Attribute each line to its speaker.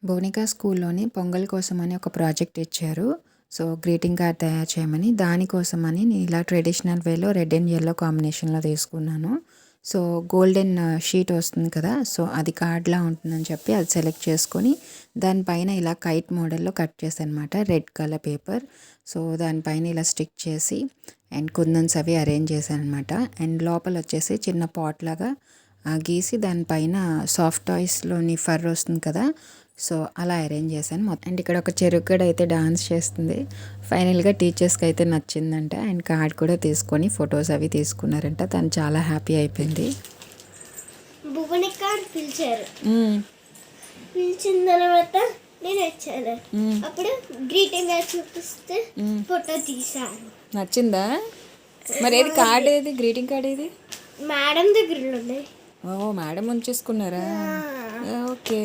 Speaker 1: భువనిక స్కూల్లోని పొంగల్ కోసమని ఒక ప్రాజెక్ట్ ఇచ్చారు. సో, గ్రీటింగ్ కార్డ్ తయారు చేయమని. దానికోసమని నేను ఇలా ట్రెడిషనల్ వేలో రెడ్ అండ్ యెల్లో కాంబినేషన్‌లో తీసుకున్నాను. సో, గోల్డెన్ షీట్ వస్తుంది కదా! సో, అది కార్డ్‌లా ఉంటుందని చెప్పి అది సెలెక్ట్ చేసుకొని, దానిపైన ఇలా కైట్ మోడల్‌లో కట్ చేశాననమాట. Red colour paper. సో, దానిపైన ఇలా స్టిక్ చేసి అండ్ కుందన్స్ అవి అరేంజ్ చేశాననమాట. అండ్ లోపలొచ్చేసి చిన్న పాట్ లాగా గీసి దానిపైన సాఫ్ట్ టాయ్స్‌లోని ఫర్ వస్తుంది కదా! సో, అలా అరేంజ్ చేశాను. అండ్ ఇక్కడ ఒక చెరుకుగడ అయితే డాన్స్ చేస్తుంది. ఫైనల్‌గా టీచర్స్‌కి అయితే నచ్చిందంట. అండ్ కార్డ్ కూడా తీసుకొని ఫొటోస్ అవి తీసుకున్నారంట. తను చాలా హ్యాపీ అయిపోయింది.
Speaker 2: భువనిక అని పిలిచారు. పిలిచిన తర్వాత నేను వచ్చాను. అప్పుడు గ్రీటింగ్ కార్డ్ చూపిస్తే ఫోటో తీశాను.
Speaker 1: నచ్చిందా? మరి ఏది కార్డ్ ఏది? గ్రీటింగ్ కార్డ్ ఏది?
Speaker 2: మేడం దగ్గర ఉంది.
Speaker 1: ఓ, మేడం ఉంచేసుకున్నారా? ఓకే.